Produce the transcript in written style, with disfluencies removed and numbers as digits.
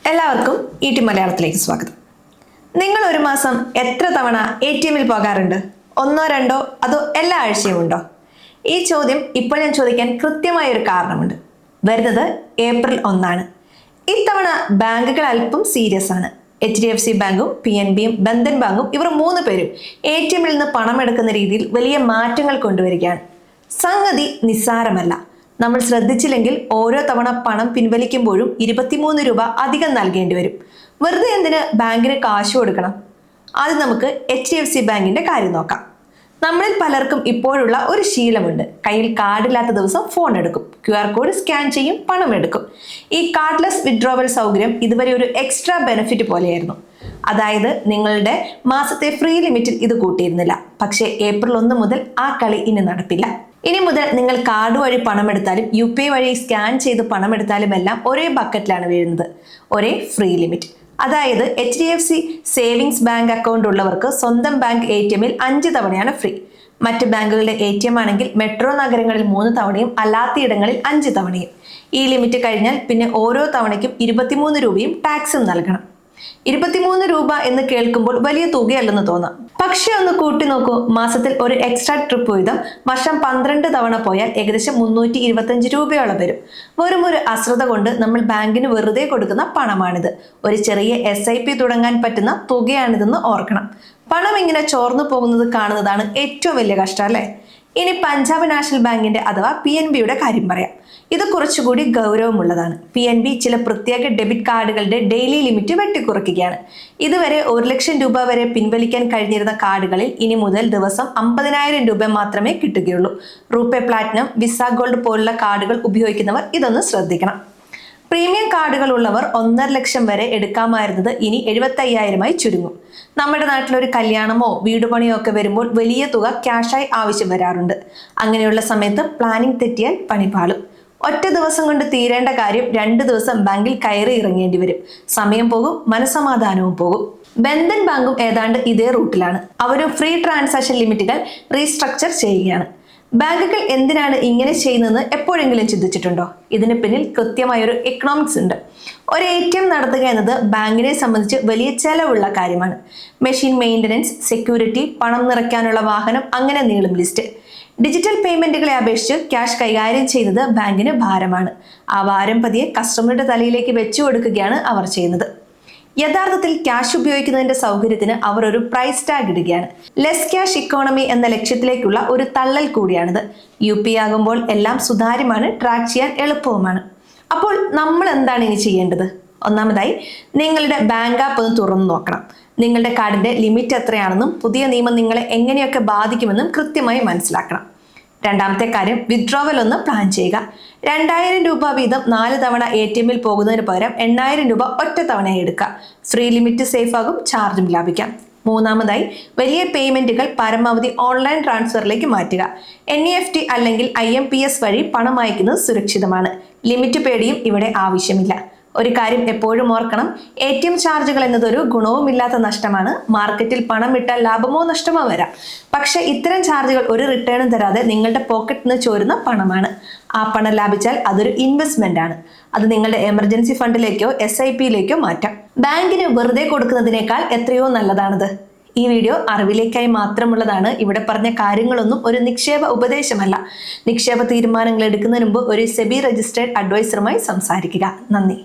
എല്ലാവർക്കും ഈടി മലയാളത്തിലേക്ക് സ്വാഗതം. നിങ്ങൾ ഒരു മാസം എത്ര തവണ ATM-ൽ പോകാറുണ്ട്? ഒന്നോ രണ്ടോ അതോ എല്ലാ ആഴ്ചയും ഉണ്ടോ? ഈ ചോദ്യം ഇപ്പോൾ ഞാൻ ചോദിക്കാൻ കൃത്യമായ ഒരു കാരണമുണ്ട്. വരുന്നത് ഏപ്രിൽ 1 ഇത്തവണ ബാങ്കുകൾ അല്പം സീരിയസ് ആണ്. HDFC ബാങ്കും PNBയും ബന്ധൻ ബാങ്കും ഇവർ 3 പേരും ATM-ൽ നിന്ന് പണം എടുക്കുന്ന രീതിയിൽ വലിയ മാറ്റങ്ങൾ കൊണ്ടുവരികയാണ്. സംഗതി നിസ്സാരമല്ല. നമ്മൾ ശ്രദ്ധിച്ചില്ലെങ്കിൽ ഓരോ തവണ പണം പിൻവലിക്കുമ്പോഴും 23 രൂപ അധികം നൽകേണ്ടി വരും. വെറുതെ എന്തിന് ബാങ്കിന് കാശ് കൊടുക്കണം? ആദ്യം നമുക്ക് HDFC ബാങ്കിന്റെ കാര്യം നോക്കാം. നമ്മളിൽ പലർക്കും ഇപ്പോഴുള്ള ഒരു ശീലമുണ്ട്. കയ്യിൽ കാർഡില്ലാത്ത ദിവസം ഫോൺ എടുക്കും, QR കോഡ് സ്കാൻ ചെയ്യും, പണം എടുക്കും. ഈ കാർഡ്ലെസ് വിഡ്രോവൽ സൗകര്യം ഇതുവരെ ഒരു എക്സ്ട്രാ ബെനിഫിറ്റ് പോലെയായിരുന്നു. അതായത് നിങ്ങളുടെ മാസത്തെ ഫ്രീ ലിമിറ്റിൽ ഇത് കൂട്ടിയിരുന്നില്ല. പക്ഷേ ഏപ്രിൽ 1 മുതൽ ആ കളി ഇനി നടപ്പില്ല. ഇനി മുതൽ നിങ്ങൾ കാർഡ് വഴി പണമെടുത്താലും UPI വഴി സ്കാൻ ചെയ്ത് പണമെടുത്താലും എല്ലാം ഒരേ ബക്കറ്റിലാണ് വീഴുന്നത്, ഒരേ ഫ്രീ ലിമിറ്റ്. അതായത് HDFC സേവിങ്സ് ബാങ്ക് അക്കൗണ്ട് ഉള്ളവർക്ക് സ്വന്തം ബാങ്ക് ATM-ൽ 5 തവണയാണ് ഫ്രീ. മറ്റ് ബാങ്കുകളുടെ ATM ആണെങ്കിൽ മെട്രോ നഗരങ്ങളിൽ 3 തവണയും അല്ലാത്തയിടങ്ങളിൽ 5 തവണയും. ഈ ലിമിറ്റ് കഴിഞ്ഞാൽ പിന്നെ ഓരോ തവണയ്ക്കും 23 രൂപയും ടാക്സും നൽകണം. 23 രൂപ എന്ന് കേൾക്കുമ്പോൾ വലിയ തുകയല്ലെന്ന് തോന്നാം. പക്ഷെ ഒന്ന് കൂട്ടി നോക്കൂ. മാസത്തിൽ ഒരു എക്സ്ട്രാ ട്രിപ്പ് വീതം വർഷം 12 തവണ പോയാൽ ഏകദേശം 325 രൂപയോളം വരും. വെറും ഒരു അശ്രദ്ധ കൊണ്ട് നമ്മൾ ബാങ്കിന് വെറുതെ കൊടുക്കുന്ന പണമാണിത്. ഒരു ചെറിയ SIP തുടങ്ങാൻ പറ്റുന്ന തുകയാണിതെന്ന് ഓർക്കണം. പണം ഇങ്ങനെ ചോർന്നു പോകുന്നത് കാണുന്നതാണ് ഏറ്റവും വലിയ കഷ്ടം, അല്ലേ? ഇനി പഞ്ചാബ് നാഷണൽ ബാങ്കിന്റെ അഥവാ PNBയുടെ കാര്യം പറയാം. ഇത് കുറച്ചുകൂടി ഗൗരവമുള്ളതാണ്. PNB ചില പ്രത്യേക ഡെബിറ്റ് കാർഡുകളുടെ ഡെയിലി ലിമിറ്റ് വെട്ടിക്കുറയ്ക്കുകയാണ്. ഇതുവരെ 1 ലക്ഷം രൂപ വരെ പിൻവലിക്കാൻ കഴിഞ്ഞിരുന്ന കാർഡുകളിൽ ഇനി മുതൽ ദിവസം 50,000 രൂപ മാത്രമേ കിട്ടുകയുള്ളൂ. റൂപേ പ്ലാറ്റിനം, വിസ ഗോൾഡ് പോലുള്ള കാർഡുകൾ ഉപയോഗിക്കുന്നവർ ഇതൊന്ന് ശ്രദ്ധിക്കണം. പ്രീമിയം കാർഡുകൾ ഉള്ളവർ 1.5 ലക്ഷം വരെ എടുക്കാമായിരുന്നത് ഇനി 75,000 ചുരുങ്ങും. നമ്മുടെ നാട്ടിലൊരു കല്യാണമോ വീടുപണിയോ ഒക്കെ വരുമ്പോൾ വലിയ തുക ക്യാഷായി ആവശ്യം വരാറുണ്ട്. അങ്ങനെയുള്ള സമയത്ത് പ്ലാനിംഗ് തെറ്റിയാൽ പണിപാളും. ഒറ്റ ദിവസം കൊണ്ട് തീരേണ്ട കാര്യം 2 ദിവസം ബാങ്കിൽ കയറി ഇറങ്ങേണ്ടി വരും. സമയം പോകും, മനസമാധാനവും പോകും. ബന്ധൻ ബാങ്കും ഏതാണ്ട് ഇതേ റൂട്ടിലാണ്. അവരും ഫ്രീ ട്രാൻസാക്ഷൻ ലിമിറ്റുകൾ റീസ്ട്രക്ചർ ചെയ്യുകയാണ്. ബാങ്കുകൾ എന്തിനാണ് ഇങ്ങനെ ചെയ്യുന്നതെന്ന് എപ്പോഴെങ്കിലും ചിന്തിച്ചിട്ടുണ്ടോ? ഇതിന് പിന്നിൽ കൃത്യമായൊരു എക്കണോമിക്സ് ഉണ്ട്. ഒരു ATM നടത്തുക എന്നത് ബാങ്കിനെ സംബന്ധിച്ച് വലിയ ചെലവുള്ള കാര്യമാണ്. മെഷീൻ മെയിൻ്റനൻസ്, സെക്യൂരിറ്റി, പണം നിറയ്ക്കാനുള്ള വാഹനം, അങ്ങനെ നീളും ലിസ്റ്റ്. ഡിജിറ്റൽ പേയ്മെന്റുകളെ അപേക്ഷിച്ച് ക്യാഷ് കൈകാര്യം ചെയ്യുന്നത് ബാങ്കിന് ഭാരമാണ്. ആ ഭാരം പതിയെ കസ്റ്റമറുടെ തലയിലേക്ക് വെച്ചു കൊടുക്കുകയാണ് അവർ ചെയ്യുന്നത്. യഥാർത്ഥത്തിൽ ക്യാഷ് ഉപയോഗിക്കുന്നതിന്റെ സൗകര്യത്തിന് അവർ ഒരു പ്രൈസ് ടാഗ് ഇടുകയാണ്. ലെസ് ക്യാഷ് ഇക്കോണമി എന്ന ലക്ഷ്യത്തിലേക്കുള്ള ഒരു തള്ളൽ കൂടിയാണിത്. UPI ആകുമ്പോൾ എല്ലാം സുതാര്യമാണ്, ട്രാക്ക് ചെയ്യാൻ എളുപ്പവുമാണ്. അപ്പോൾ നമ്മൾ എന്താണ് ഇനി ചെയ്യേണ്ടത്? ഒന്നാമതായി നിങ്ങളുടെ ബാങ്ക് ആപ്പ് ഒന്ന് തുറന്നു നോക്കണം. നിങ്ങളുടെ കാർഡിന്റെ ലിമിറ്റ് എത്രയാണെന്നും പുതിയ നിയമം നിങ്ങളെ എങ്ങനെയൊക്കെ ബാധിക്കുമെന്നും കൃത്യമായി മനസ്സിലാക്കണം. രണ്ടാമത്തെ കാര്യം, വിഡ്രോവൽ ഒന്ന് പ്ലാൻ ചെയ്യുക. 2,000 രൂപ വീതം 4 തവണ ATM-ൽ പോകുന്നതിന് പകരം 8,000 രൂപ ഒറ്റ തവണയായി എടുക്കുക. ഫ്രീ ലിമിറ്റ് സേഫ് ആകും, ചാർജും ലാഭിക്കാം. മൂന്നാമതായി, വലിയ പേയ്മെന്റുകൾ പരമാവധി ഓൺലൈൻ ട്രാൻസ്ഫറിലേക്ക് മാറ്റുക. NEFT അല്ലെങ്കിൽ IMPS വഴി പണം അയക്കുന്നത് സുരക്ഷിതമാണ്. ലിമിറ്റ് പേടിയും ഇവിടെ ആവശ്യമില്ല. ഒരു കാര്യം എപ്പോഴും ഓർക്കണം, ATM ചാർജുകൾ എന്നതൊരു ഗുണവുമില്ലാത്ത നഷ്ടമാണ്. മാർക്കറ്റിൽ പണം ഇട്ടാൽ ലാഭമോ നഷ്ടമോ വരാം. പക്ഷെ ഇത്തരം ചാർജുകൾ ഒരു റിട്ടേണും തരാതെ നിങ്ങളുടെ പോക്കറ്റിൽ നിന്ന് ചോരുന്ന പണമാണ്. ആ പണം ലാഭിച്ചാൽ അതൊരു ഇൻവെസ്റ്റ്മെന്റ് ആണ്. അത് നിങ്ങളുടെ എമർജൻസി ഫണ്ടിലേക്കോ SIP-യിലേക്കോ മാറ്റാം. ബാങ്കിന് വെറുതെ കൊടുക്കുന്നതിനേക്കാൾ എത്രയോ നല്ലതാണത്. ഈ വീഡിയോ അറിവിലേക്കായി മാത്രമുള്ളതാണ്. ഇവിടെ പറഞ്ഞ കാര്യങ്ങളൊന്നും ഒരു നിക്ഷേപ ഉപദേശമല്ല. നിക്ഷേപ തീരുമാനങ്ങൾ എടുക്കുന്നതിന് മുമ്പ് ഒരു SEBI രജിസ്ട്രേഡ് അഡ്വൈസറുമായി സംസാരിക്കുക. നന്ദി.